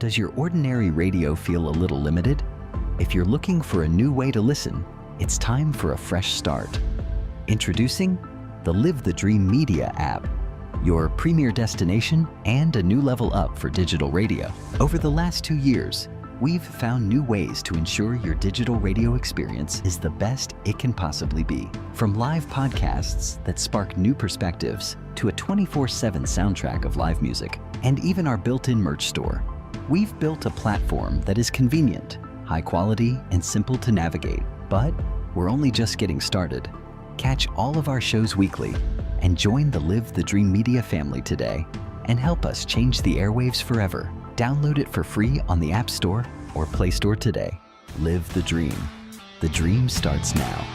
Does your ordinary radio feel a little limited? If you're looking for a new way to listen, it's time for a fresh start. Introducing the Live the Dream Media app, your premier destination and a new level up for digital radio. Over the last 2 years, we've found new ways to ensure your digital radio experience is the best it can possibly be. From live podcasts that spark new perspectives to a 24/7 soundtrack of live music, and even our built-in merch store, we've built a platform that is convenient, high quality, and simple to navigate. But we're only just getting started. Catch all of our shows weekly and join the Live the Dream Media family today and help us change the airwaves forever. Download it for free on the App Store or Play Store today. Live the dream. The dream starts now.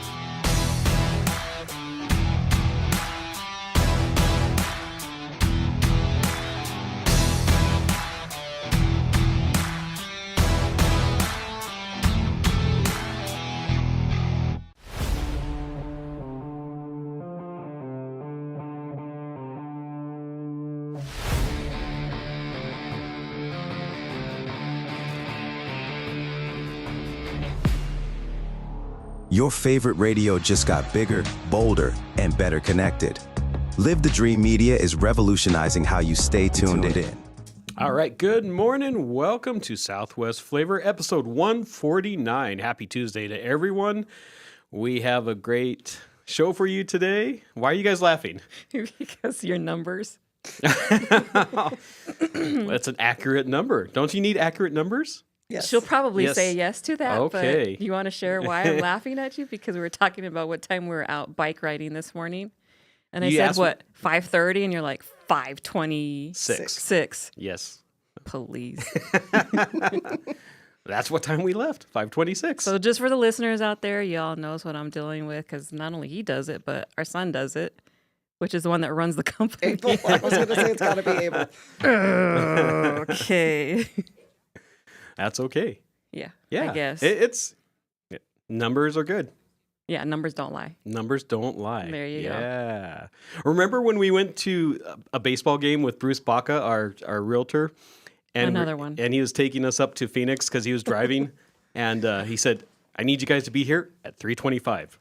Your favorite radio just got bigger, bolder, and better connected. Live the Dream Media is revolutionizing how you stay tuned in. All right, good morning. Welcome to Southwest Flavor, episode 149. Happy Tuesday to everyone. We have a great show for you today. Why are you guys laughing? Because your numbers. That's an accurate number. Don't you need accurate numbers? Yes. She'll probably say yes to that. Okay. But you want to share why I'm laughing at you? Because we were talking about what time we were out bike riding this morning. And I said, what, 5:30? And you're like, 5:26. Yes. Please. That's what time we left, 5:26. So just for the listeners out there, y'all knows what I'm dealing with, because not only he does it, but our son does it, which is the one that runs the company. Abel. I was going to say it's got to be Abel. Okay. That's okay. Yeah, Yeah. I guess. Numbers are good. Yeah, numbers don't lie. Numbers don't lie. There you go. Yeah. Remember when we went to a baseball game with Bruce Baca, our realtor? And Another one. And he was taking us up to Phoenix because he was driving. And he said, I need you guys to be here at 3:25.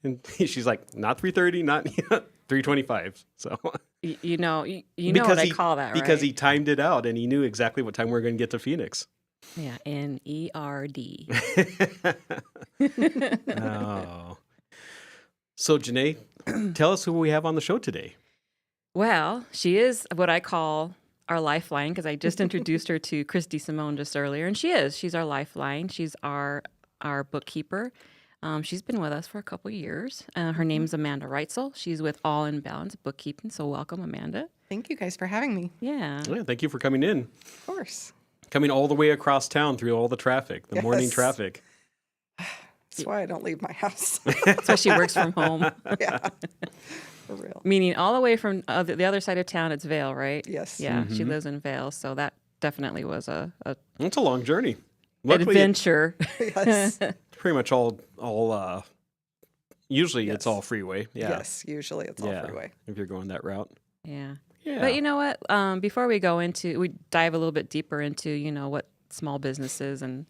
And she's like, not 3:30, not 3:25. So you know what I call that, right? Because he timed it out and he knew exactly what time we were going to get to Phoenix. Yeah, NERD. Oh. So, Janay, tell us who we have on the show today. Well, she is what I call our lifeline, because I just introduced her to Christy Simone just earlier, and she's our lifeline. She's our bookkeeper. She's been with us for a couple years. Her name's Amanda Reitzell. She's with All In Balance Bookkeeping. So welcome, Amanda. Thank you guys for having me. Yeah. Yeah, thank you for coming in. Of course. Coming all the way across town through all the traffic, the morning traffic. That's why I don't leave my house. That's why she works from home. Yeah, for real. Meaning all the way from the other side of town, it's Vail, right? Yes. Yeah, she lives in Vail. So that definitely was It's a long journey. Adventure. Yes. Pretty much all usually it's all freeway. Yeah. Yes, usually it's all freeway. If you're going that route. Yeah. Yeah. But you know what? Before we dive a little bit deeper into, what small businesses and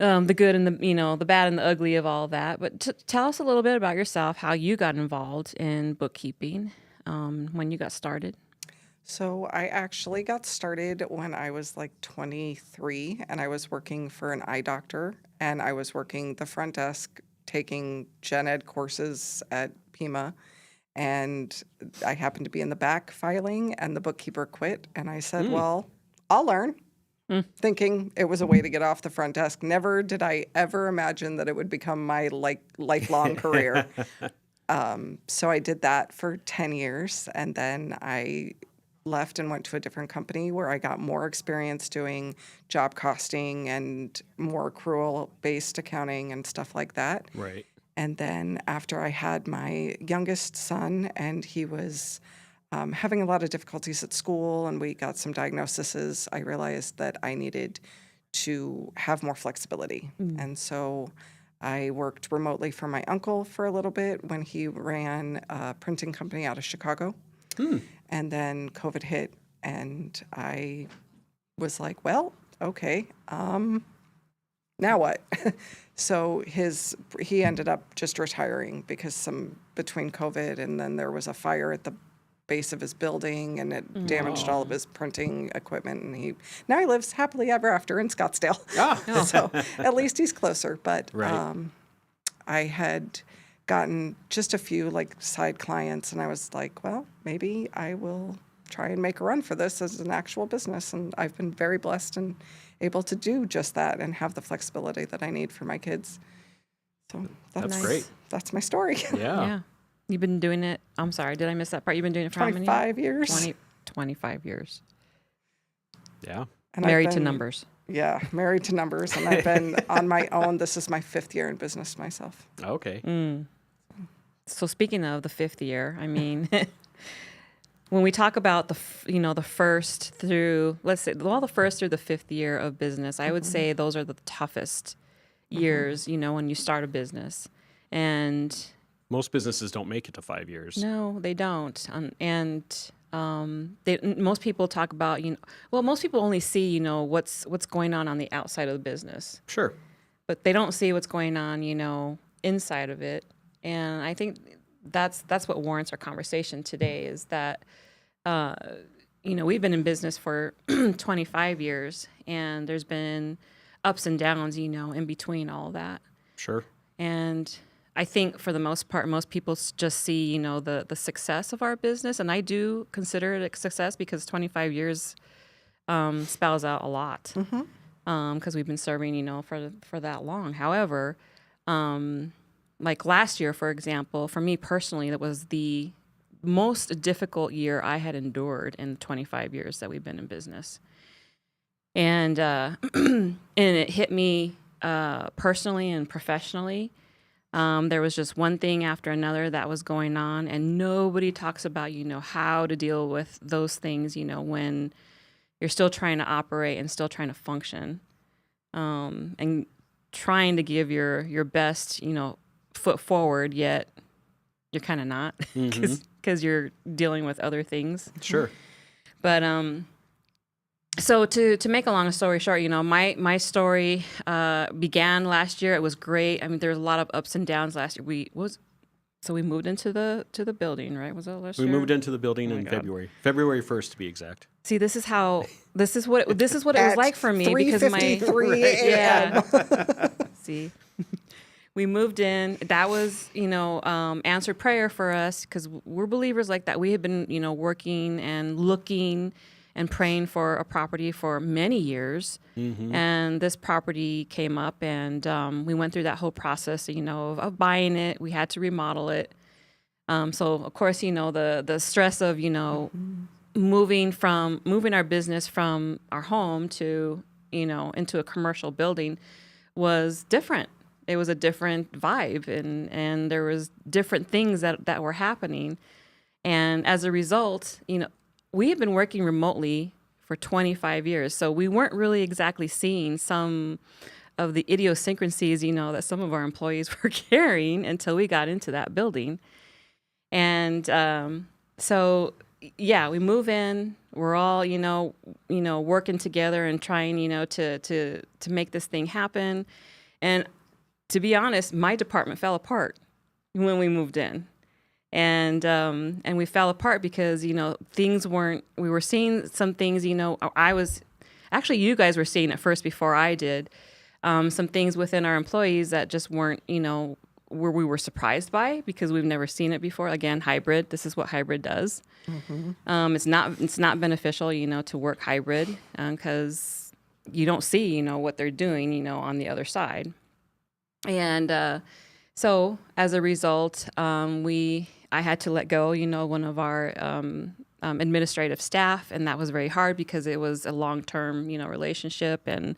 the good and the bad and the ugly of all that. But tell us a little bit about yourself, how you got involved in bookkeeping, when you got started. So I actually got started when I was like 23, and I was working for an eye doctor, and I was working the front desk taking gen ed courses at Pima. And I happened to be in the back filing, and the bookkeeper quit. And I said, well, I'll learn, thinking it was a way to get off the front desk. Never did I ever imagine that it would become my lifelong career. So I did that for 10 years. And then I left and went to a different company where I got more experience doing job costing and more accrual-based accounting and stuff like that. Right. And then after I had my youngest son, and he was having a lot of difficulties at school, and we got some diagnoses, I realized that I needed to have more flexibility. And so I worked remotely for my uncle for a little bit when he ran a printing company out of Chicago. And then COVID hit, And I was like, well, okay, now what? So he ended up just retiring because between COVID and then there was a fire at the base of his building and it damaged all of his printing equipment, and now he lives happily ever after in Scottsdale. So at least he's closer. But I had gotten just a few like side clients, and I was like, well, maybe I will try and make a run for this as an actual business. And I've been very blessed and able to do just that and have the flexibility that I need for my kids. So that's great. That's my story. Yeah. You've been doing it. I'm sorry, did I miss that part? You've been doing it for how many? 25 years. 25 years. Yeah. And married to numbers. Yeah, married to numbers. And I've been on my own. This is my 5th year in business myself. Okay. So speaking of the 5th year, I mean, when we talk about the first through, let's say, the first through the 5th year of business, I would say those are the toughest years, when you start a business. And most businesses don't make it to 5 years. No, they don't. Most people talk about, most people only see, what's going on the outside of the business. Sure. But they don't see what's going on, inside of it. And I think that's what warrants our conversation today is that, we've been in business for 25 years, and there's been ups and downs, in between all of that. Sure. And I think for the most part, most people just see, the success of our business. And I do consider it a success because 25 years spells out a lot because we've been serving, for that long. However, like last year, for example, for me personally, that was the most difficult year I had endured in the 25 years that we've been in business. And and it hit me personally and professionally. There was just one thing after another that was going on, and nobody talks about, how to deal with those things, when you're still trying to operate and still trying to function, and trying to give your best, foot forward, yet you're kind of not because you're dealing with other things. Sure. But so to make a long story short, my story began last year. It was great. I mean, there was a lot of ups and downs last year. We moved into the building, right? Was that last year? We moved into the building in February 1st to be exact. See, this is what it was like for me because my 3:53 a.m. See, we moved in. That was answered prayer for us because we're believers like that. We had been working and looking and praying for a property for many years. And this property came up, and we went through that whole process, of buying it. We had to remodel it. So of course, the stress of, moving our business from our home to, into a commercial building was different. It was a different vibe, and there was different things that were happening. And as a result, we had been working remotely for 25 years, so we weren't really exactly seeing some of the idiosyncrasies, that some of our employees were carrying until we got into that building. And so, yeah, we move in. We're all, working together and trying, to make this thing happen. And to be honest, my department fell apart when we moved in. And we fell apart because, things weren't, we were seeing some things, actually you guys were seeing it first before I did, some things within our employees that just weren't, where we were surprised by because we've never seen it before. Again, hybrid, this is what hybrid does. It's not beneficial, to work hybrid because you don't see, what they're doing, on the other side. And so as a result, I had to let go, one of our administrative staff, and that was very hard because it was a long-term, relationship, and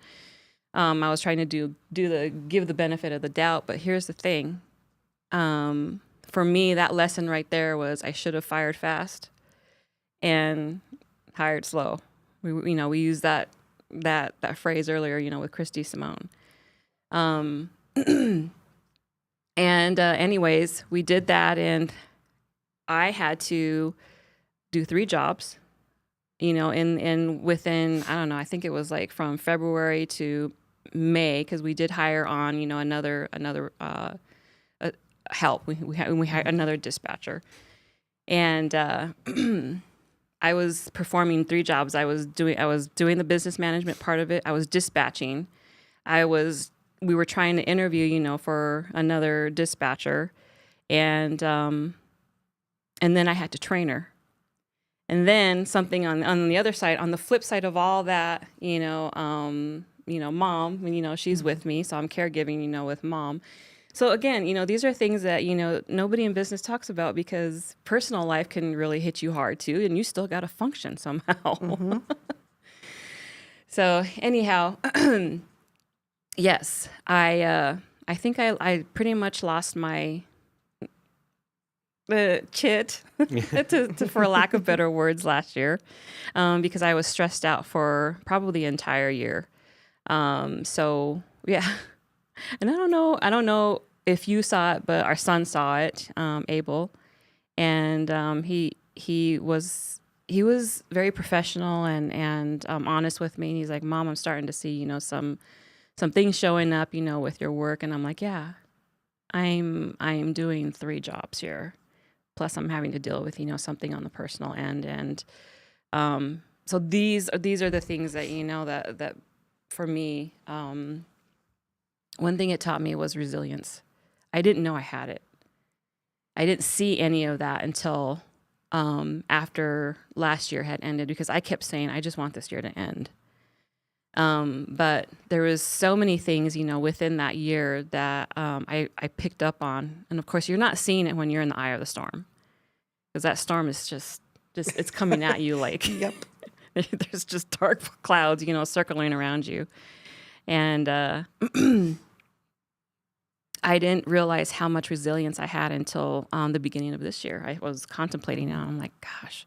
I was trying to give the benefit of the doubt. But here's the thing, for me, that lesson right there was I should have fired fast and hired slow. We used that phrase earlier, with Christy Simone. And anyways, we did that, and I had to do 3 jobs in within, I don't know, I think it was like from February to May, because we did hire on, another help. We hired another dispatcher, and I was performing 3 jobs. I was doing the business management part of it. I was dispatching. We were trying to interview, for another dispatcher, and then I had to train her. And then something on the other side, on the flip side of all that, mom, she's with me, so I'm caregiving, with mom. So again, these are things that, nobody in business talks about, because personal life can really hit you hard too, and you still got to function somehow. So anyhow, yes, I think I pretty much lost my chit, for lack of better words, last year, because I was stressed out for probably the entire year. So yeah, and I don't know if you saw it, but our son saw it, Abel, and he was very professional and honest with me. And he's like, "Mom, I'm starting to see some things showing up with your work," and I'm like, "Yeah, I'm doing 3 jobs here. Plus, I'm having to deal with something on the personal end, and so these are the things that that for me, one thing it taught me was resilience. I didn't know I had it. I didn't see any of that until after last year had ended, because I kept saying, I just want this year to end. But there was so many things, within that year that I picked up on. And of course, you're not seeing it when you're in the eye of the storm, because that storm is just it's coming at you like, Yep. There's just dark clouds, circling around you. And I didn't realize how much resilience I had until the beginning of this year. I was contemplating it. I'm like, gosh,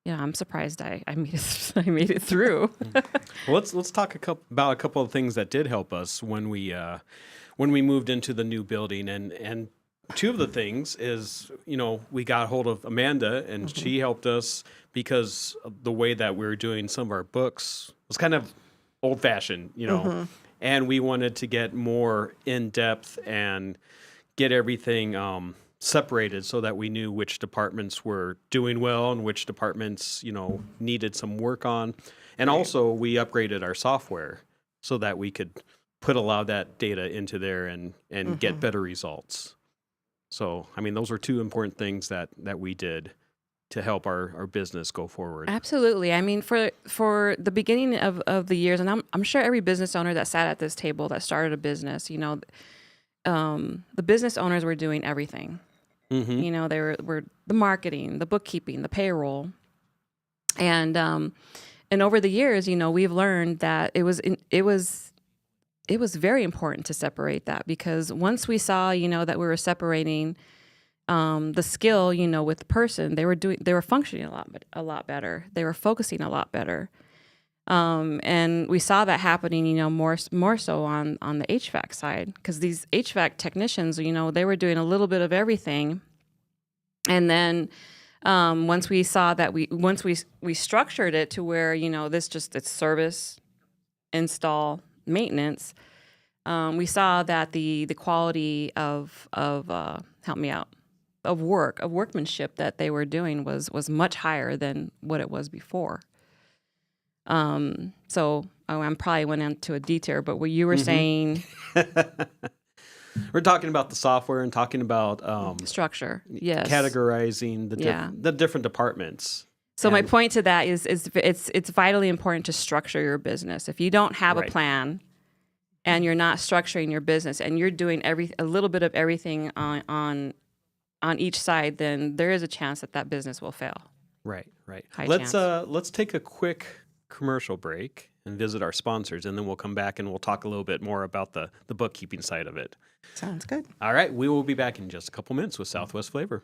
I'm surprised I made it through. Well, let's talk about a couple of things that did help us when we moved into the new building, and 2 of the things is, we got hold of Amanda, and she helped us because of the way that we were doing some of our books was kind of old fashioned, and we wanted to get more in depth and get everything separated so that we knew which departments were doing well and which departments, needed some work on. And also we upgraded our software so that we could put a lot of that data into there and get better results. So, I mean, those are 2 important things that we did to help our business go forward. Absolutely. I mean, for the beginning of the years, and I'm sure every business owner that sat at this table that started a business, the business owners were doing everything. Mm-hmm. They were the marketing, the bookkeeping, the payroll, and over the years, we've learned that it was very important to separate that, because once we saw, that we were separating the skill, with the person, they were functioning a lot better. They were focusing a lot better. And we saw that happening, more so on the HVAC side, because these HVAC technicians, they were doing a little bit of everything. And then once we saw that we structured it to where, it's service, install, maintenance, we saw that the quality of help me out, of workmanship that they were doing was much higher than what it was before. So I'm probably went into a detour, but what you were saying, we're talking about the software and talking about structure, yes, categorizing the different departments. So my point to that is it's vitally important to structure your business. If you don't have a plan and you're not structuring your business and you're doing a little bit of everything on each side, then there is a chance that business will fail. Right. Let's take a quick commercial break and visit our sponsors, and then we'll come back and we'll talk a little bit more about the bookkeeping side of it. Sounds good. All right, we will be back in just a couple minutes with Southwest Flavor.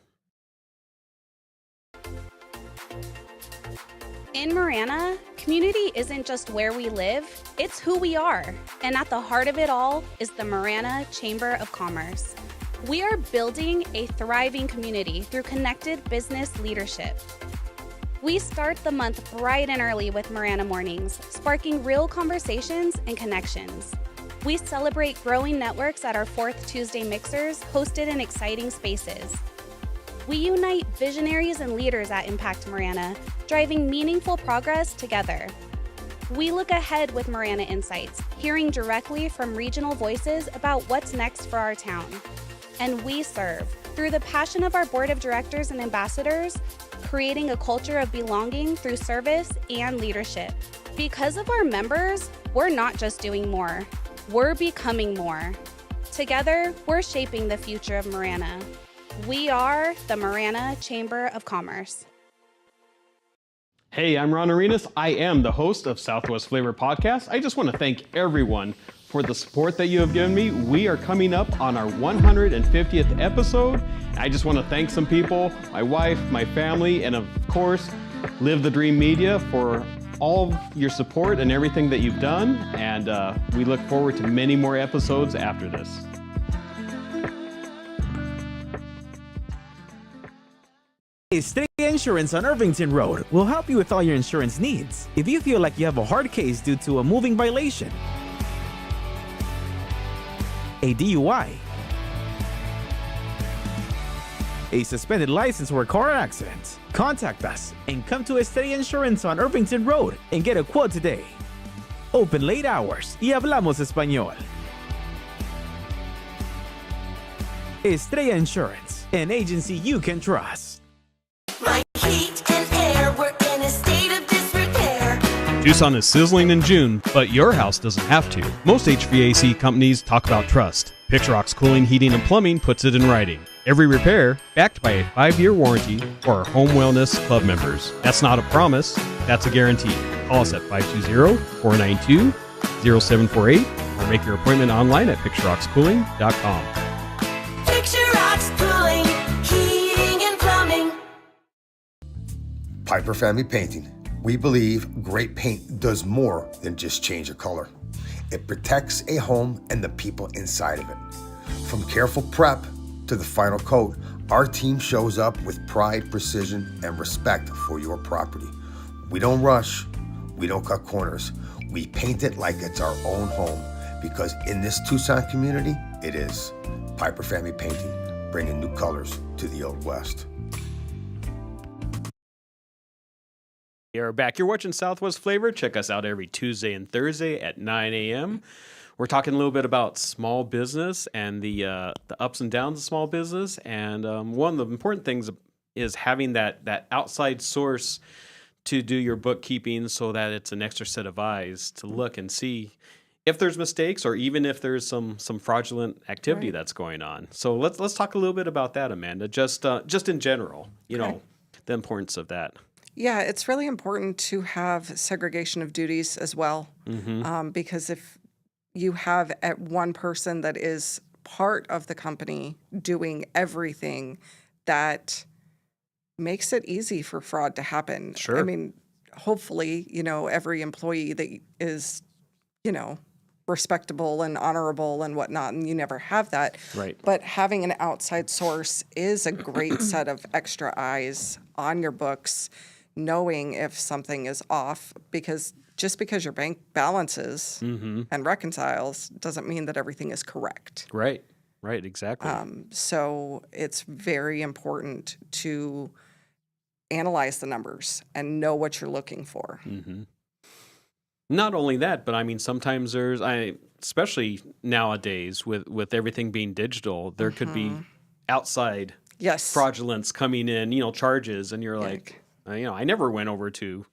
In Marana, community isn't just where we live, it's who we are. And at the heart of it all is the Marana Chamber of Commerce. We are building a thriving community through connected business leadership. We start the month bright and early with Marana Mornings, sparking real conversations and connections. We celebrate growing networks at our 4th Tuesday mixers, hosted in exciting spaces. We unite visionaries and leaders at Impact Marana, driving meaningful progress together. We look ahead with Marana Insights, hearing directly from regional voices about what's next for our town. And we serve, through the passion of our board of directors and ambassadors, creating a culture of belonging through service and leadership. Because of our members, we're not just doing more, we're becoming more. Together, we're shaping the future of Marana. We are the Marana Chamber of Commerce. Hey, I'm Ron Arenas. I am the host of Southwest Flavor Podcast. I just want to thank everyone for the support that you have given me. We are coming up on our 150th episode. I just want to thank some people, my wife, my family, and of course, Live the Dream Media for all your support and everything that you've done. And we look forward to many more episodes after this. Estrella Insurance on Irvington Road will help you with all your insurance needs. If you feel like you have a hard case due to a moving violation, a DUI, a suspended license or a car accident, contact us and come to Estrella Insurance on Irvington Road and get a quote today. Open late hours y hablamos español. Estrella Insurance, an agency you can trust. My heat and air were in a state of disrepair. Tucson is sizzling in June, but your house doesn't have to. Most HVAC companies talk about trust. Picturox Cooling, Heating, and Plumbing puts it in writing. Every repair backed by a 5-year warranty for our Home Wellness Club members. That's not a promise, that's a guarantee. Call us at 520-492-0748 or make your appointment online at picturoxcooling.com. Picturox Cooling, Heating and Plumbing. Piper Family Painting. We believe great paint does more than just change a color. It protects a home and the people inside of it. From careful prep to the final coat, our team shows up with pride, precision, and respect for your property. We don't rush, we don't cut corners. We paint it like it's our own home, because in this Tucson community, it is. Piper Family Painting, bringing new colors to the Old West. You're back. You're watching Southwest Flavor. Check us out every Tuesday and Thursday at 9 a.m. We're talking a little bit about small business and the ups and downs of small business. And one of the important things is having that outside source to do your bookkeeping, so that it's an extra set of eyes to look and see if there's mistakes or even if there's some fraudulent activity that's going on. So let's talk a little bit about that, Amanda. Just in general, you know, the importance of that. Yeah, it's really important to have segregation of duties as well, because if you have one person that is part of the company doing everything, that makes it easy for fraud to happen. Sure. I mean, hopefully, every employee that is, respectable and honorable and whatnot, and you never have that. Right. But having an outside source is a great set of extra eyes on your books, knowing if something is off, because just because your bank balances and reconciles doesn't mean that everything is correct. Right, exactly. So it's very important to analyze the numbers and know what you're looking for. Not only that, but I mean, sometimes especially nowadays with everything being digital, there could be outside fraudulence coming in, charges, and you're like, I never went over to,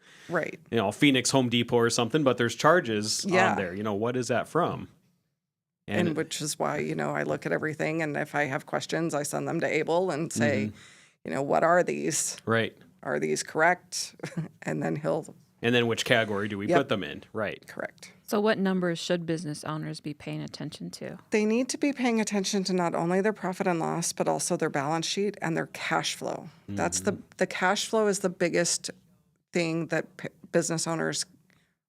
Phoenix Home Depot or something, but there's charges on there. What is that from? And which is why, I look at everything, and if I have questions, I send them to Abel and say, what are these? Right. Are these correct? And then And then which category do we put them in? Right. Correct. So what numbers should business owners be paying attention to? They need to be paying attention to not only their profit and loss, but also their balance sheet and their cash flow. That's the cash flow is the biggest thing that business owners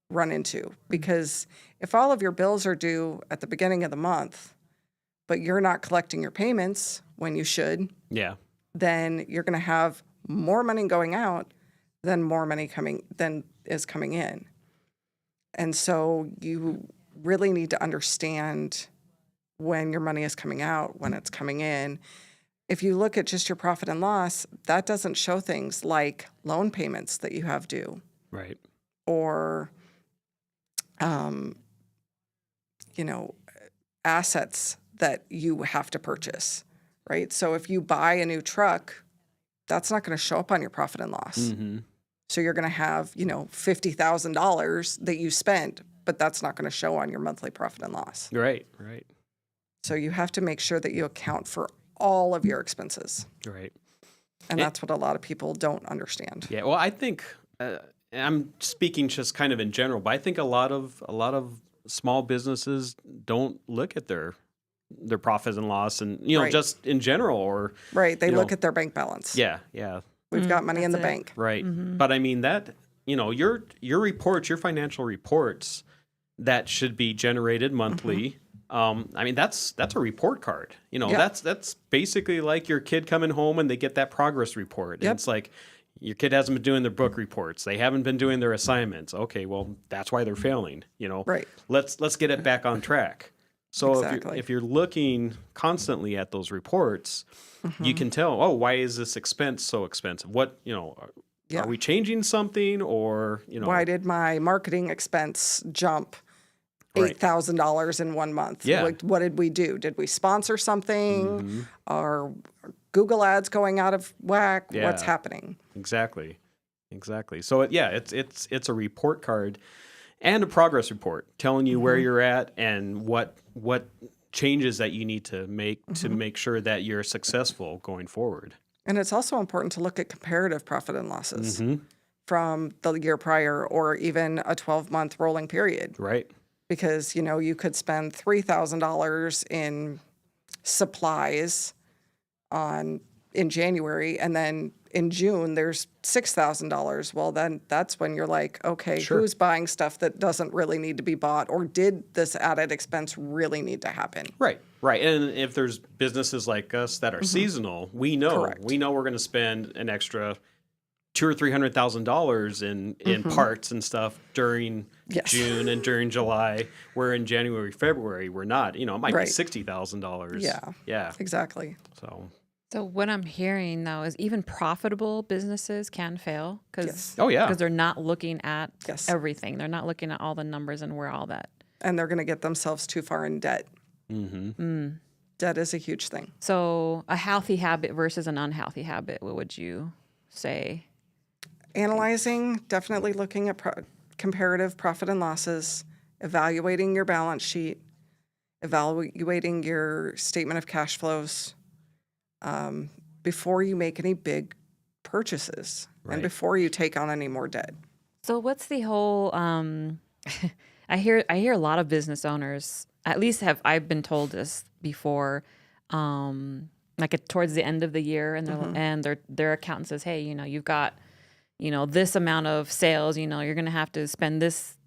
run into, because if all of your bills are due at the beginning of the month, but you're not collecting your payments when you should, then you're going to have more money going out then more money is coming in. And so you really need to understand when your money is coming out, when it's coming in. If you look at just your profit and loss, that doesn't show things like loan payments that you have due, Right. or assets that you have to purchase, right? So if you buy a new truck, that's not going to show up on your profit and loss. Mm-hmm. So you're going to have, $50,000 that you spent, but that's not going to show on your monthly profit and loss. Right. So you have to make sure that you account for all of your expenses. Right. And that's what a lot of people don't understand. Yeah. Well, I think I'm speaking just kind of in general, but I think a lot of small businesses don't look at their profit and loss, and Right. just in general, or Right. They look at their bank balance. yeah. We've got money in the that's it. bank. Right. But I mean that, your reports, your financial reports that should be generated monthly. I mean, that's a report card. Yeah. That's basically like your kid coming home and they get that progress report. Yep. And it's like your kid hasn't been doing their book reports. They haven't been doing their assignments. Okay, well, that's why they're failing, Right. Let's get it back on track. So Exactly. if you're looking constantly at those reports, you can tell, oh, why is this expense so expensive? What, Yeah. are we changing something, or, Why did my marketing expense jump Right. $8,000 in 1 month? Yeah. What did we do? Did we sponsor something? Are Google ads going out of whack? Yeah. What's happening? Exactly. So it's a report card and a progress report telling you where you're at and what changes that you need to make sure that you're successful going forward. And it's also important to look at comparative profit and losses Mm-hmm. from the year prior, or even a 12-month rolling period. Right. Because, you could spend $3,000 in supplies in January, and then in June there's $6,000. Well, then that's when you're like, okay, Sure. who's buying stuff that doesn't really need to be bought, or did this added expense really need to happen? Right. And if there's businesses like us that are seasonal, we know Correct. we're going to spend an extra $200,000 or $300,000 in parts and stuff during Yes. June and during July, where in January, February we're not. It might Right. be $60,000. Yeah. Yeah. Exactly. So what I'm hearing though is even profitable businesses can fail because Yes. Oh, yeah. they're not looking at Yes. everything. They're not looking at all the numbers and where all that. And they're going to get themselves too far in debt. Mm-hmm. Debt is a huge thing. So a healthy habit versus an unhealthy habit, what would you say? Analyzing, definitely looking at comparative profit and losses, evaluating your balance sheet, evaluating your statement of cash flows before you make any big purchases Right. and before you take on any more debt. So what's the whole I hear a lot of business owners, at least I've been told this before, towards the end of the year, and their accountant says, hey, you've got this amount of sales, you're going to have to spend this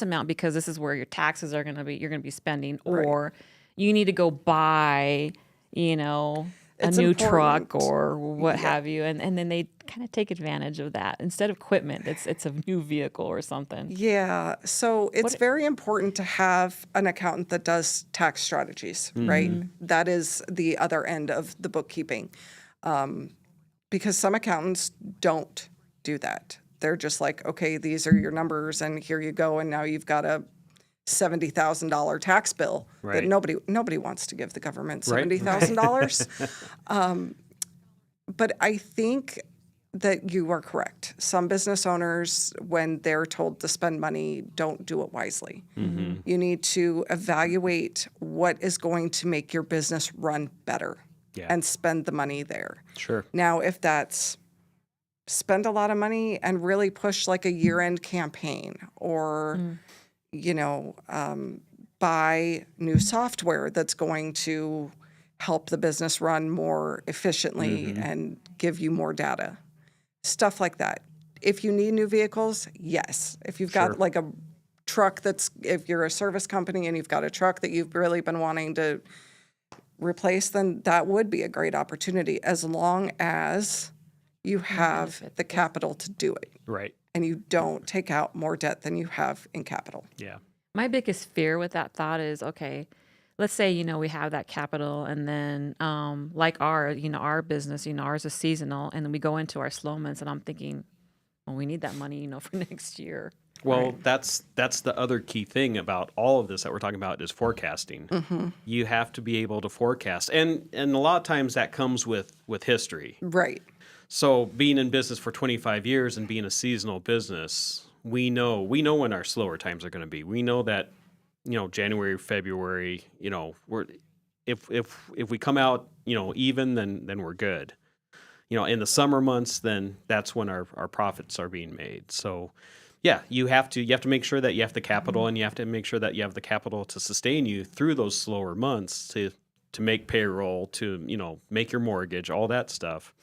amount because this is where your taxes are going to be, you're going to be spending, Right. or you need to go buy, a It's new important. truck or what Yeah. have you. And then they kind of take advantage of that. Instead of equipment, it's a new vehicle or something. Yeah, so it's very important to have an accountant that does tax strategies, right? That is the other end of the bookkeeping. Because some accountants don't do that. They're just like, okay, these are your numbers and here you go, and now you've got a $70,000 tax bill Right. that nobody wants to give the government Right. $70,000. But I think that you are correct. Some business owners, when they're told to spend money, don't do it wisely. You need to evaluate what is going to make your business run better Yeah. and spend the money there. Sure. Now, if that's spend a lot of money and really push like a year-end campaign, or buy new software that's going to help the business run more efficiently and give you more data, stuff like that. If you need new vehicles, yes. If you've got Sure. like a truck if you're a service company and you've got a truck that you've really been wanting to replace, then that would be a great opportunity, as long as you have benefit. the capital to do it, Right. and you don't take out more debt than you have in capital. Yeah. My biggest fear with that thought is, okay, let's say, we have that capital and then like our business, ours is seasonal, and then we go into our slow months and I'm thinking, well, we need that money, for next year. Well, that's the other key thing about all of this that we're talking about is forecasting. You have to be able to forecast, and a lot of times that comes with history. Right. So being in business for 25 years and being a seasonal business, we know when our slower times are going to be. We know that, January, February, we're if we come out, even, then we're good. In the summer months, then that's when our profits are being made. So yeah, you have to make sure that you have the capital, and you have to make sure that you have the capital to sustain you through those slower months to make payroll, to make your mortgage, all that stuff.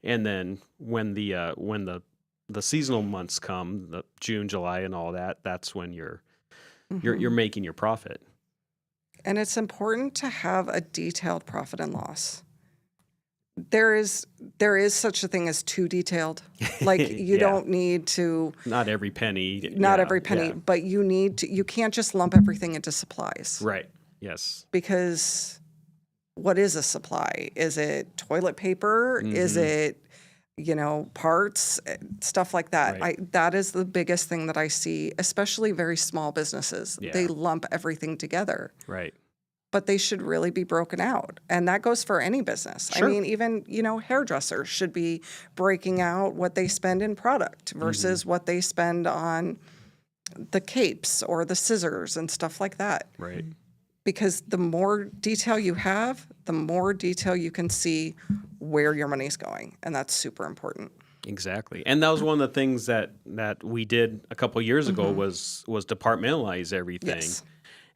And then when the seasonal months come, the June, July, and all that, that's when you're making your profit. And it's important to have a detailed profit and loss. There is such a thing as too detailed. Like you Yeah. don't need to, Not every penny. not Yeah, every penny, yeah. but you can't just lump everything into supplies. Right. Yes. Because what is a supply? Is it toilet paper? Is it, parts, stuff like that? Right. That is the biggest thing that I see, especially very small businesses. Yeah. They lump everything together. Right. But they should really be broken out. And that goes for any business. Sure. I mean, even, hairdressers should be breaking out what they spend in product versus what they spend on the capes or the scissors and stuff like that. Right. Because the more detail you have, the more detail you can see where your money's going. And that's super important. Exactly. And that was one of the things that we did a couple of years ago was departmentalize everything. Yes.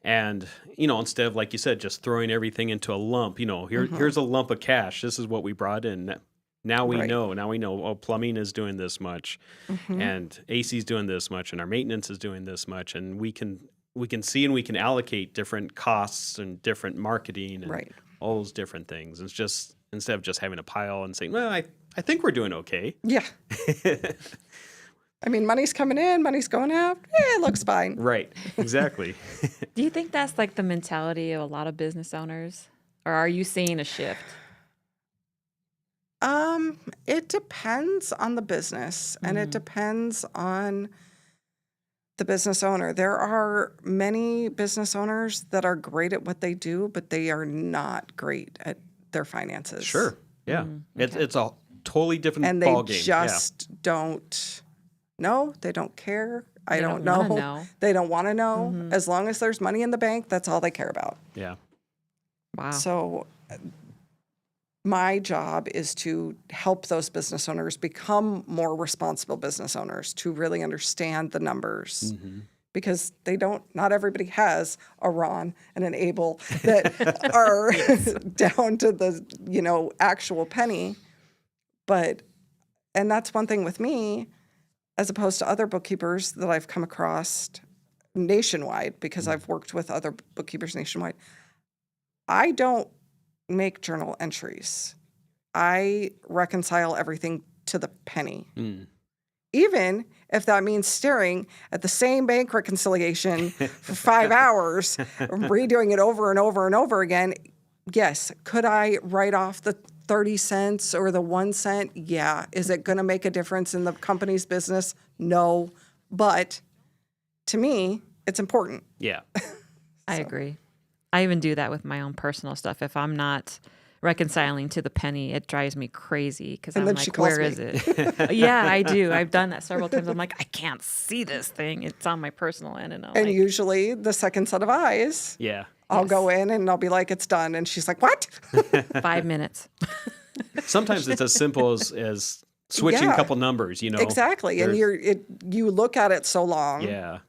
And, instead of, like you said, just throwing everything into a lump, here's a lump of cash. This is what we brought in. Now we Right. know. Now we know, plumbing is doing this much, and AC is doing this much, and our maintenance is doing this much. And we can see and we can allocate different costs and different marketing and Right. all those different things. It's just, instead of just having a pile and saying, well, I think we're doing okay. Yeah. I mean, money's coming in, money's going out. It looks fine. Right. Exactly. Do you think that's like the mentality of a lot of business owners? Or are you seeing a shift? It depends on the business and it depends on the business owner. There are many business owners that are great at what they do, but they are not great at their finances. Sure. Yeah. It's a totally different And they ballgame. just don't know. They don't care. I They don't don't wanna know. know. They don't want to know. As long as there's money in the bank, that's all they care about. Yeah. Wow. So my job is to help those business owners become more responsible business owners, to really understand the numbers. Because not everybody has a Ron and an Abel that are down to the, actual penny. And that's one thing with me, as opposed to other bookkeepers that I've come across nationwide, because I've worked with other bookkeepers nationwide. I don't make journal entries. I reconcile everything to the penny. Even if that means staring at the same bank reconciliation for 5 hours, redoing it over and over and over again. Yes. Could I write off the 30 cents or the 1 cent? Yeah. Is it going to make a difference in the company's business? No. But to me, it's important. Yeah. I agree. I even do that with my own personal stuff. If I'm not reconciling to the penny, it drives me crazy because I'm then she like, calls where me. is it? Yeah, I do. I've done that several times. I'm like, I can't see this thing. It's on my personal end. And I'm And like, usually the second set of eyes, Yeah. I'll go in and I'll be like, it's done. And she's like, what? 5 minutes. Sometimes it's as simple as switching Yeah. a couple numbers, Exactly. And There's- you look at it so long. Yeah.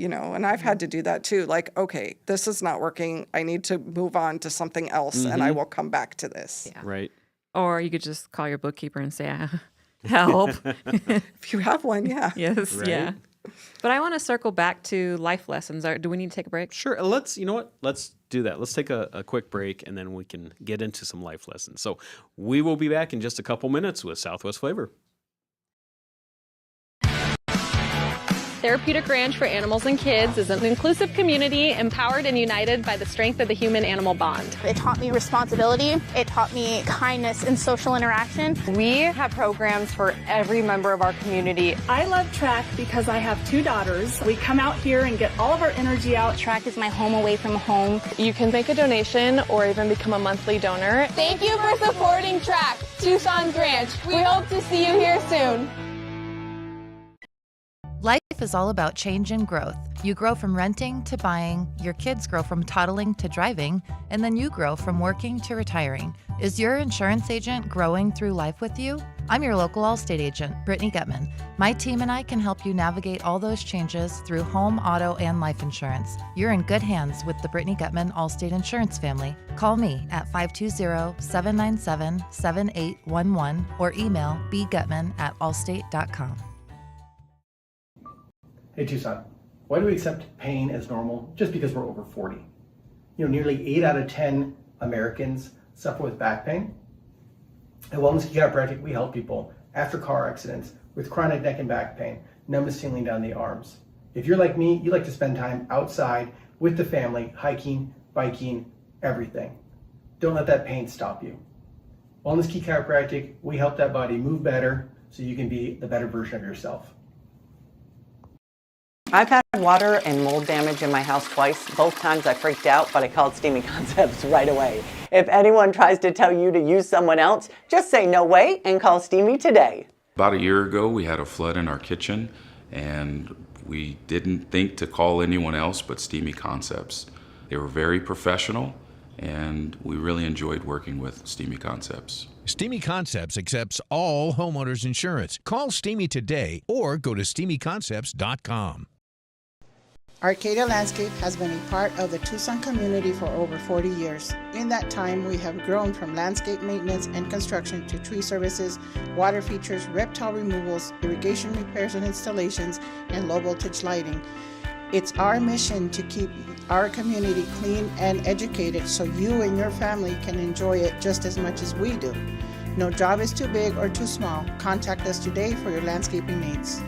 And I've had to do that too. Like, okay, this is not working. I need to move on to something else and I will come back to this. Yeah. Right. Or you could just call your bookkeeper and say, help. If you have one, yeah. Yes. Right. Yeah. But I want to circle back to life lessons. Do we need to take a break? Sure. You know what? Let's do that. Let's take a quick break and then we can get into some life lessons. So we will be back in just a couple minutes with Southwest Flavor. Therapeutic Ranch for Animals and Kids is an inclusive community empowered and united by the strength of the human-animal bond. It taught me responsibility. It taught me kindness and social interaction. We have programs for every member of our community. I love track because I have 2 daughters. We come out here and get all of our energy out. Track is my home away from home. You can make a donation or even become a monthly donor. Thank you for supporting Track, Tucson's Ranch. We hope to see you here soon. Life is all about change and growth. You grow from renting to buying, your kids grow from toddling to driving, and then you grow from working to retiring. Is your insurance agent growing through life with you? I'm your local Allstate agent, Brittany Gutman. My team and I can help you navigate all those changes through home, auto, and life insurance. You're in good hands with the Brittany Gutman Allstate Insurance family. Call me at 520-797-7811 or email bgutman@allstate.com. Hey Tucson, why do we accept pain as normal just because we're over 40? Nearly 8 out of 10 Americans suffer with back pain. At Wellness Chiropractic, we help people after car accidents with chronic neck and back pain, numbness tingling down the arms. If you're like me, you like to spend time outside with the family, hiking, biking, everything. Don't let that pain stop you. Wellness Key Chiropractic, we help that body move better so you can be the better version of yourself. I've had water and mold damage in my house twice. Both times I freaked out, but I called Steamy Concepts right away. If anyone tries to tell you to use someone else, just say no way and call Steamy today. About a year ago, we had a flood in our kitchen, and we didn't think to call anyone else but Steamy Concepts. They were very professional, and we really enjoyed working with Steamy Concepts. Steamy Concepts accepts all homeowners insurance. Call Steamy today or go to steamyconcepts.com. Arcadia Landscape has been a part of the Tucson community for over 40 years. In that time, we have grown from landscape maintenance and construction to tree services, water features, reptile removals, irrigation repairs and installations, and low voltage lighting. It's our mission to keep our community clean and educated so you and your family can enjoy it just as much as we do. No job is too big or too small. Contact us today for your landscaping needs.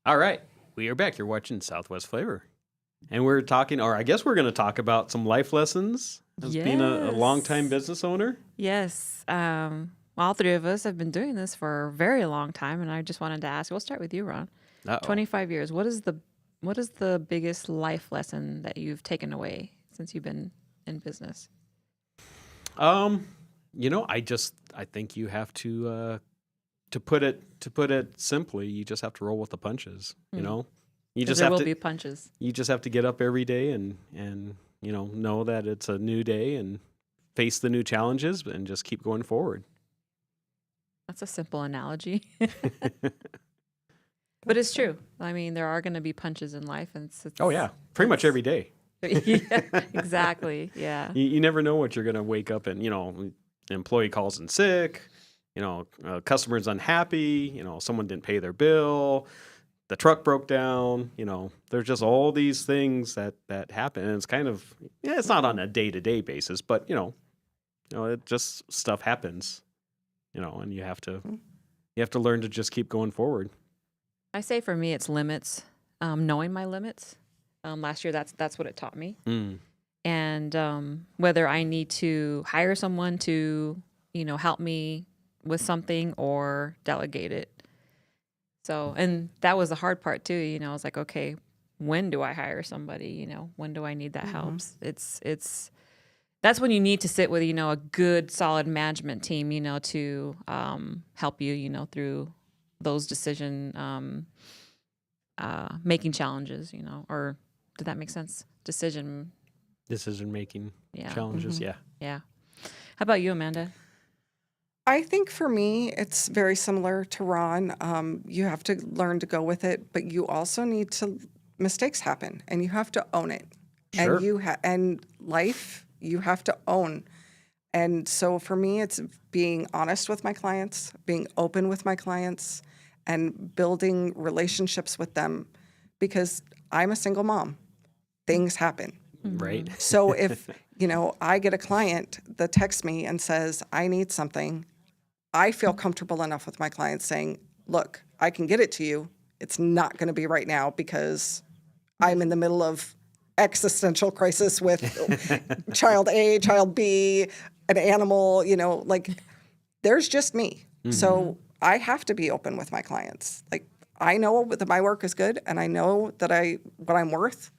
All right, we are back. You're watching Southwest Flavor. And we're talking, or I guess we're going to talk about some life lessons as being a longtime business owner. Yes. All 3 of us have been doing this for a very long time, and I just wanted to ask, we'll start with you, Ron. 25 years. What is the biggest life lesson that you've taken away since you've been in business? I think you have to put it simply, you just have to roll with the punches. You know, you just there have will to be punches. You just have to get up every day and know that it's a new day and face the new challenges and just keep going forward. That's a simple analogy. But it's true. I mean, there are going to be punches in life, and pretty much every day. Yeah, exactly. Yeah. You never know what you're going to wake up and, an employee calls in sick, a customer's unhappy, someone didn't pay their bill, the truck broke down, there's just all these things that happen. And it's kind of, it's not on a day-to-day basis, but, it just stuff happens, and you have to learn to just keep going forward. I say for me, it's limits, knowing my limits. Last year, that's what it taught me. And whether I need to hire someone to, help me with something or delegate it. So, and that was the hard part too. I was like, okay, when do I hire somebody? When do I need that help? That's when you need to sit with, a good, solid management team, to help you, through those decision making challenges, or did that make sense? Decision making challenges. Yeah. How about you, Amanda? I think for me, it's very similar to Ron. You have to learn to go with it, but you also need to, mistakes happen and you have to own it. Sure. And life, you have to own. And so for me, it's being honest with my clients, being open with my clients, and building relationships with them, because I'm a single mom. Things happen. Right. So if, I get a client that texts me and says, I need something, I feel comfortable enough with my clients saying, look, I can get it to you. It's not going to be right now because I'm in the middle of existential crisis with child A, child B, an animal, there's just me. So I have to be open with my clients. Like, I know that my work is good and I know that what I'm worth,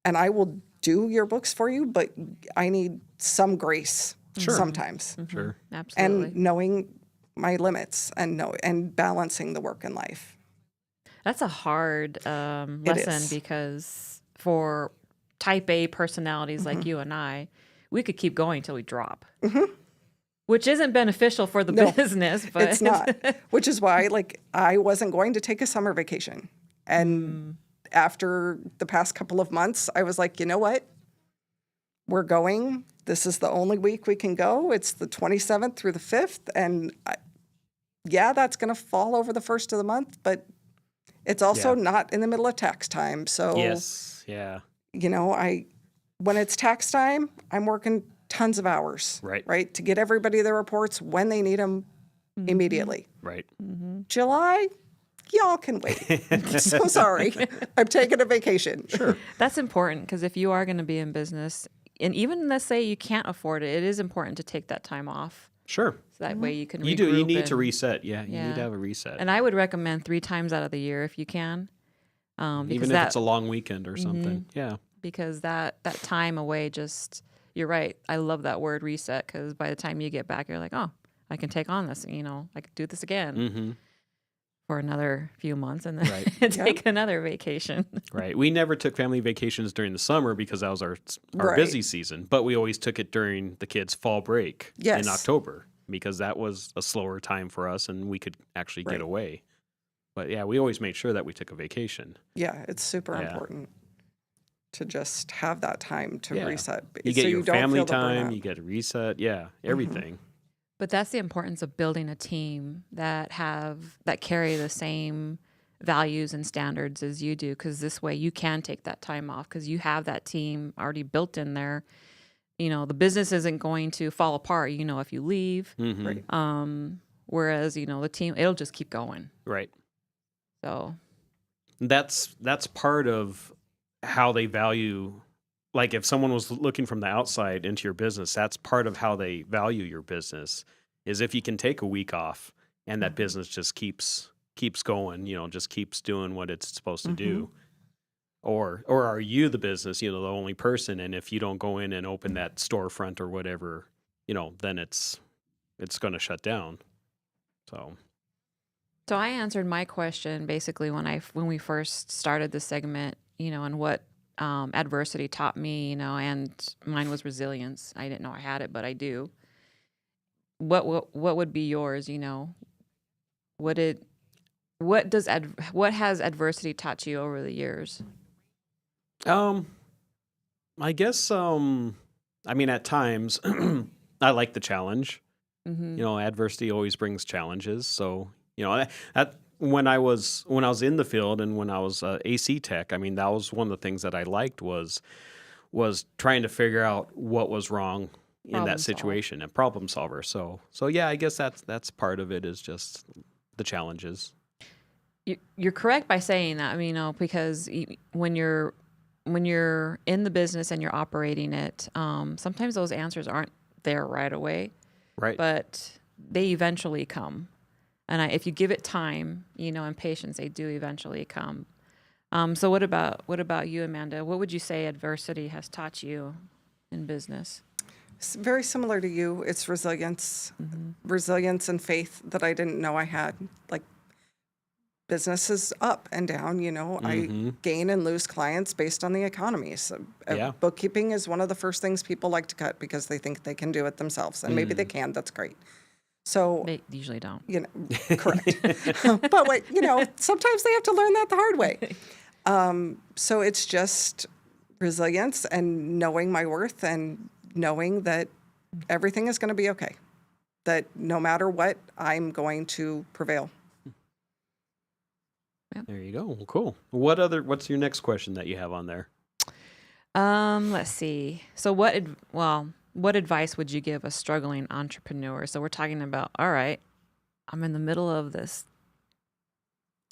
and I will do your books for you, but I need some grace sometimes. Sure. Absolutely. And knowing my limits and balancing the work and life. That's a hard lesson, because for type A personalities like you and I, we could keep going till we drop, which isn't beneficial for the business. But it's not, which is why I wasn't going to take a summer vacation. And after the past couple of months, I was like, you know what? We're going. This is the only week we can go. It's the 27th through the 5th. And that's going to fall over the first of the month, but it's also not in the middle of tax time. So, yes. Yeah. When it's tax time, I'm working tons of hours. Right. To get everybody their reports when they need them immediately. Right. July, y'all can wait. So sorry. I'm taking a vacation. Sure. That's important, because if you are going to be in business, and even let's say you can't afford it, it is important to take that time off. Sure. So that way you can regroup. You need to reset. Yeah, you need to have a reset. And I would recommend 3 times out of the year if you can. Even if it's a long weekend or something. Yeah. Because that time away, you're right. I love that word reset, because by the time you get back, you're like, oh, I can take on this. I can do this again for another few months and then take another vacation. Right. We never took family vacations during the summer because that was our busy season, but we always took it during the kids' fall break in October, because that was a slower time for us and we could actually get away. But yeah, we always made sure that we took a vacation. Yeah, it's super important to just have that time to reset. You get your don't family feel the time, burnout. you get a reset. Yeah, everything. But that's the importance of building a team that carry the same values and standards as you do, because this way you can take that time off because you have that team already built in there. The business isn't going to fall apart, if you leave. Right. Whereas, the team, it'll just keep going. Right. So that's part of how they value. Like if someone was looking from the outside into your business, that's part of how they value your business, is if you can take a week off and that business just keeps going, just keeps doing what it's supposed to do. Or are you the business, the only person? And if you don't go in and open that storefront or whatever, then it's going to shut down. So I answered my question basically when we first started the segment, and what adversity taught me, and mine was resilience. I didn't know I had it, but I do. What would be yours? What has adversity taught you over the years? I guess at times I like the challenge. Adversity always brings challenges. So that when I was in the field and when I was AC tech, that was one of the things that I liked was trying to figure out what was wrong in that situation and problem solver. So yeah, I guess that's part of it, is just the challenges. You're correct by saying that. Because when you're in the business and you're operating it, sometimes those answers aren't there right away. Right. But they eventually come. And if you give it time, and patience, they do eventually come. So what about you, Amanda? What would you say adversity has taught you in business? It's very similar to you. It's resilience and faith that I didn't know I had. Like, business is up and down, I gain and lose clients based on the economy. So bookkeeping is one of the first things people like to cut because they think they can do it themselves. And maybe they can, that's great. So they usually don't. Correct. But sometimes they have to learn that the hard way. So it's just resilience and knowing my worth and knowing that everything is going to be okay. That no matter what, I'm going to prevail. There you go. Well, cool. What's your next question that you have on there? Let's see. So what advice would you give a struggling entrepreneur? So we're talking about, all right, I'm in the middle of this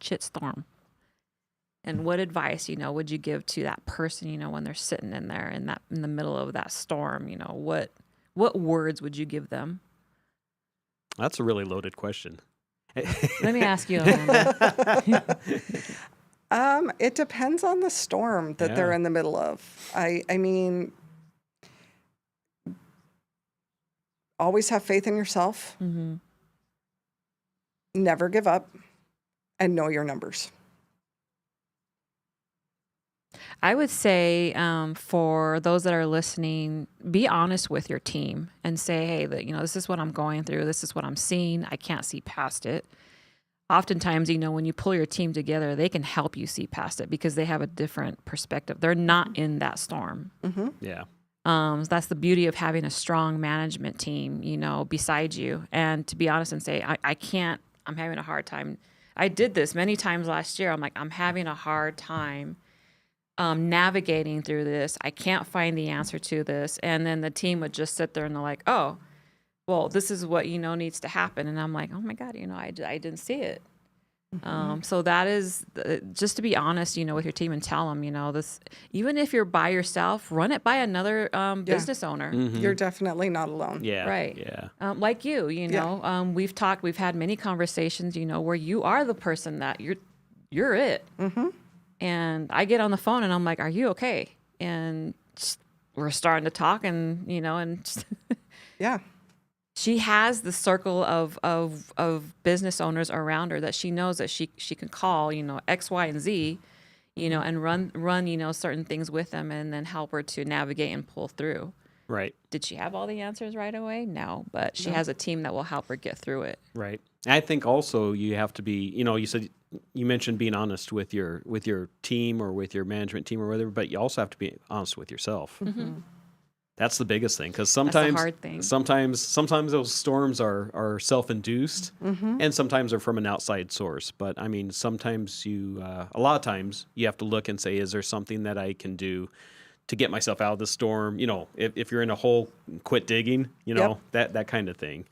shitstorm. And what advice, would you give to that person, when they're sitting in there in the middle of that storm? What words would you give them? That's a really loaded question. Let me ask you, Amanda. It depends on the storm that they're in the middle of. I mean, always have faith in yourself. Mm-hmm. Never give up, and know your numbers. I would say for those that are listening, be honest with your team and say, hey, this is what I'm going through. This is what I'm seeing. I can't see past it. Oftentimes, when you pull your team together, they can help you see past it because they have a different perspective. They're not in that storm. Mm-hmm. Yeah. So that's the beauty of having a strong management team, beside you. And to be honest and say, I can't, I'm having a hard time. I did this many times last year. I'm like, I'm having a hard time navigating through this. I can't find the answer to this. And then the team would just sit there and they're like, oh, well, this is what needs to happen. And I'm like, oh my God, I didn't see it. So that is just to be honest, with your team and tell them, this, even if you're by yourself, run it by another business owner. Mm-hmm. You're definitely not alone. Yeah. Right. Yeah. Like we've had many conversations, where you are the person that you're it. Mm-hmm. And I get on the phone and I'm like, are you okay? And we're starting to talk and, yeah. She has the circle of business owners around her that she knows that she can call, X, Y, and Z, and run, certain things with them and then help her to navigate and pull through. Right. Did she have all the answers right away? No, but she has a team that will help her get through it. Right. I think also you have to be, you mentioned being honest with your team or with your management team or whatever, but you also have to be honest with yourself. Mm-hmm. That's the biggest thing, because That's the hard thing. sometimes those storms are self-induced, Mm-hmm. and sometimes they're from an outside source. But I mean, sometimes a lot of times you have to look and say, is there something that I can do to get myself out of the storm? If you're in a hole, quit digging. Yep. that kind of thing.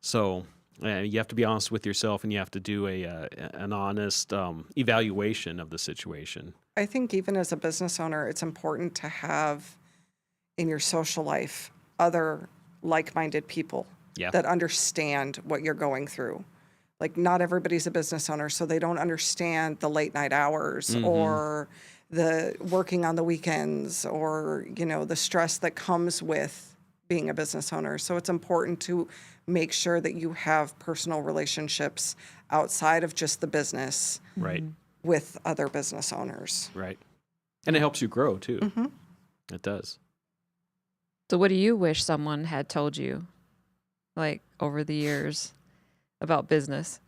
So you have to be honest with yourself, and you have to do an honest evaluation of the situation. I think even as a business owner, it's important to have in your social life other like-minded people that understand what you're going through. Like, not everybody's a business owner, so they don't understand the late night hours or the working on the weekends or, the stress that comes with being a business owner. So it's important to make sure that you have personal relationships outside of just the business Right. with other business owners. Right. And it helps you grow too. Mm-hmm. It does. So what do you wish someone had told you, like, over the years about business?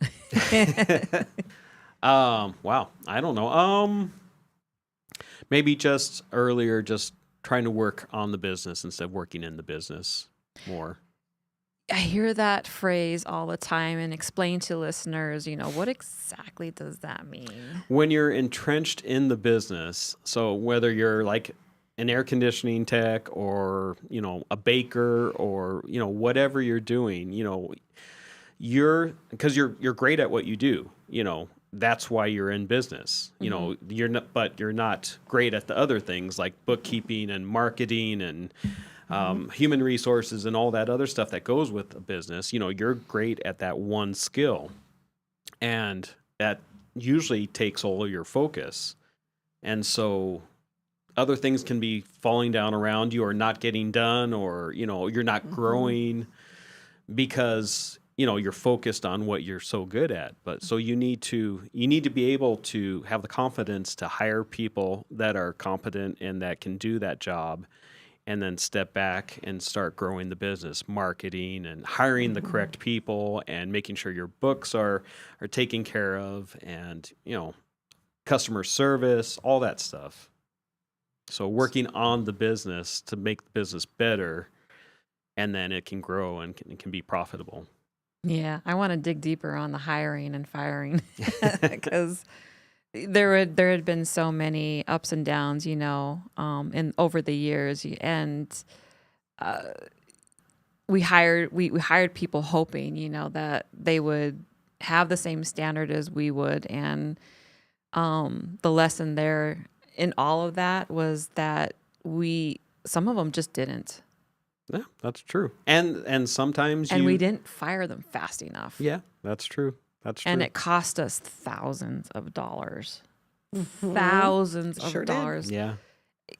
Wow. I don't know. Maybe just earlier, just trying to work on the business instead of working in the business more. I hear that phrase all the time and explain to listeners, what exactly does that mean? When you're entrenched in the business, so whether you're like an air conditioning tech or, a baker or, whatever you're doing, because you're great at what you do, that's why you're in business. You're not great at the other things like bookkeeping and marketing and human resources and all that other stuff that goes with a business. You're great at that one skill, and that usually takes all of your focus. And so other things can be falling down around you or not getting done, or, you're not growing because, you're focused on what you're so good at. But so you need to be able to have the confidence to hire people that are competent and that can do that job, and then step back and start growing the business, marketing and hiring the correct people and making sure your books are taken care of, and, customer service, all that stuff. So working on the business to make the business better, and then it can grow and can be profitable. Yeah, I want to dig deeper on the hiring and firing because there had been so many ups and downs, in over the years, and we hired people hoping, that they would have the same standard as we would, and the lesson there in all of that was that some of them just didn't. Yeah, that's true. And sometimes we didn't fire them fast enough. Yeah, that's true. That's true. And it cost us thousands of dollars. Thousands of dollars. Yeah.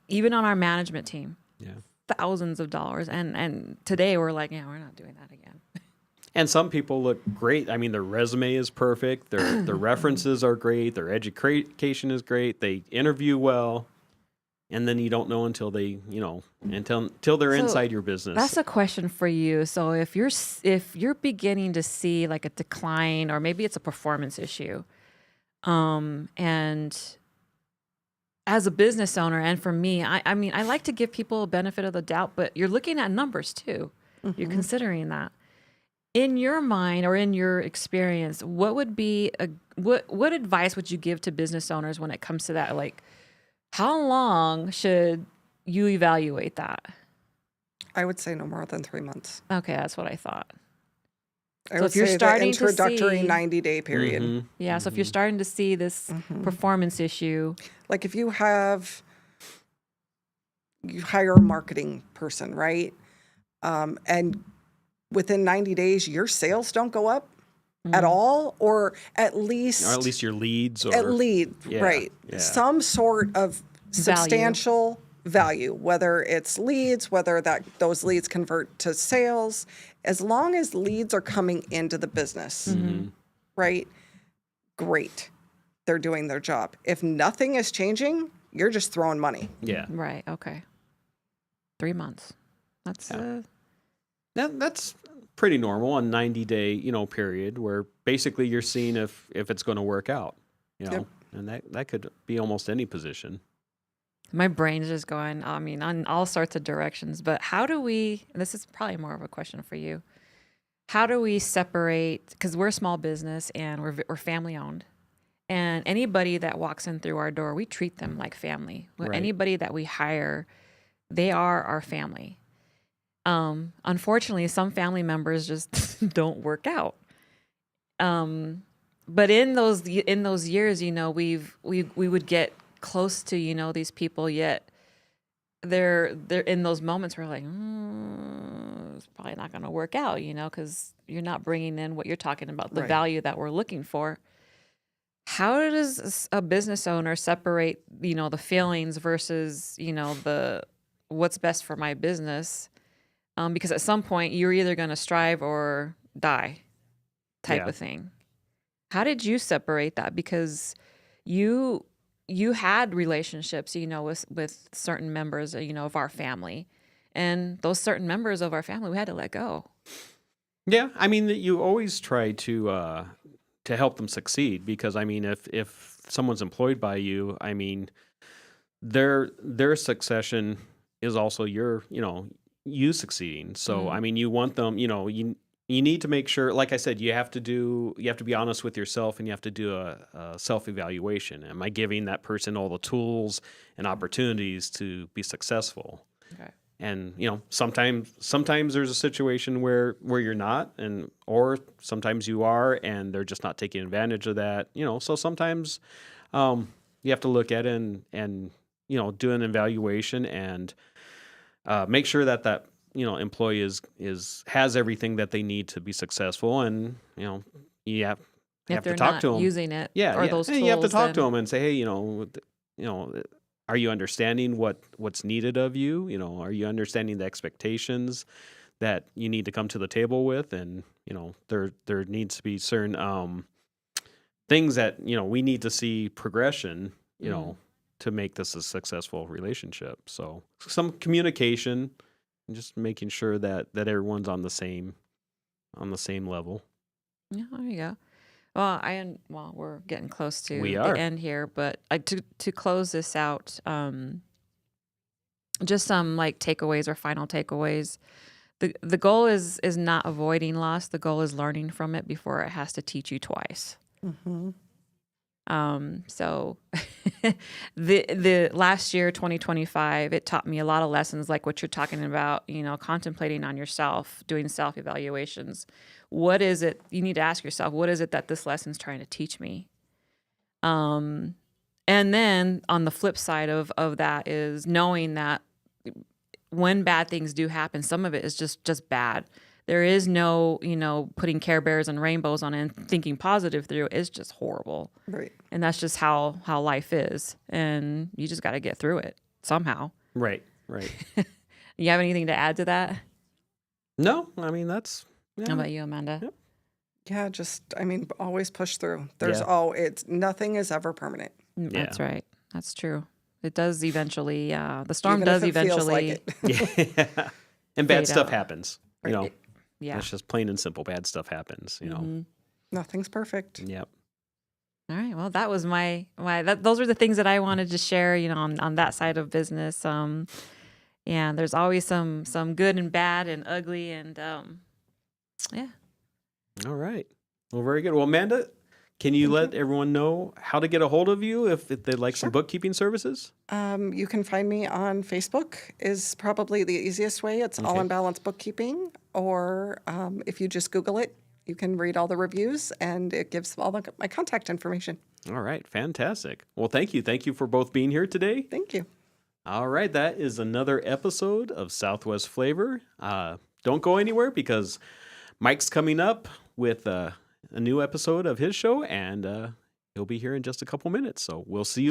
Even on our management team. Yeah. Thousands of dollars. And today we're like, yeah, we're not doing that again. And some people look great. I mean, their resume is perfect. Their references are great. Their education is great. They interview well. And then you don't know until they, until they're inside your business. That's a question for you. So if you're beginning to see like a decline, or maybe it's a performance issue, and as a business owner, and for me, I mean, I like to give people a benefit of the doubt, but you're looking at numbers too. Mm-hmm. You're considering that. In your mind or in your experience, what would be what advice would you give to business owners when it comes to that? Like, how long should you evaluate that? I would say no more than 3 months. Okay, that's what I thought. I would say the introductory 90-day period. Mm-hmm. Yeah, so if you're starting to see this performance issue. Like if you hire a marketing person, right? And within 90 days, your sales don't go up at all, or at least your leads, right? Yeah. Some sort of substantial value, whether it's leads, whether those leads convert to sales, as long as leads are coming into the business, right? Great, they're doing their job. If nothing is changing, you're just throwing money. Yeah. Right. Okay. 3 months. That's pretty normal, a 90-day, period where basically you're seeing if it's going to work out, Yep. and that could be almost any position. My brain's just going, on all sorts of directions, but how do we, and this is probably more of a question for you, how do we separate, because we're a small business and we're family owned, and anybody that walks in through our door, we treat them like family. Right. Anybody that we hire, they are our family. Unfortunately, some family members just don't work out. But in those years, we would get close to, these people, yet they're in those moments where we're like, it's probably not going to work out, because you're not bringing in what you're talking about, the value that we're looking for. How does a business owner separate, the feelings versus, the what's best for my business? Because at some point you're either going to strive or die type of thing. How did you separate that? Because you had relationships, with certain members, of our family, and those certain members of our family, we had to let go. Yeah. I mean, you always try to help them succeed, because I mean, if someone's employed by you, I mean, their succession is also your, you succeeding. So, I mean, you want them, you need to make sure, like I said, you have to be honest with yourself, and you have to do a self-evaluation. Am I giving that person all the tools and opportunities to be successful? Okay. And, sometimes there's a situation where you're not, or sometimes you are, and they're just not taking advantage of that. So sometimes you have to look at it and do an evaluation and make sure that employee has everything that they need to be successful, and you have to talk to them using it. Those and tools, you have to talk to them and say, hey, are you understanding what's needed of you? Are you understanding the expectations that you need to come to the table with? And there needs to be certain things that we need to see progression. To make this a successful relationship. So some communication, and just making sure that everyone's on the same level. Yeah, there you go. Well, we're getting close to the end here, but to close this out, just some like takeaways or final takeaways. The goal is not avoiding loss. The goal is learning from it before it has to teach you twice. Mm-hmm. So the last year, 2025, it taught me a lot of lessons like what you're talking about, contemplating on yourself, doing self-evaluations. What is it, you need to ask yourself, what is it that this lesson's trying to teach me? And then on the flip side of that is knowing that when bad things do happen, some of it is just bad. There is no, putting Care Bears and rainbows on it and thinking positive through it. It's just horrible. Right. And that's just how life is. And you just got to get through it somehow. Right. You have anything to add to that? No, I mean, that's... Yeah. How about you, Amanda? Yep. Yeah, always push through. Nothing is ever permanent. That's right. That's true. It does eventually, the storm Even does if it feels eventually. Like Yeah. And bad Fade stuff out. happens. Yeah. It's just plain and simple. Bad stuff happens, Nothing's perfect. Yep. All right. Well, that was those are the things that I wanted to share, on that side of business. And there's always some good and bad and ugly and, yeah. All right. Well, very good. Well, Amanda, can you let everyone know how to get a hold of you if they'd like some bookkeeping services? You can find me on Facebook is probably the easiest way. It's All In Balance Bookkeeping. Or if you just Google it, you can read all the reviews and it gives all my contact information. All right. Fantastic. Well, thank you. Thank you for both being here today. Thank you. All right. That is another episode of Southwest Flavor. Don't go anywhere because Mike's coming up with a new episode of his show, and he'll be here in just a couple minutes. So we'll see you later.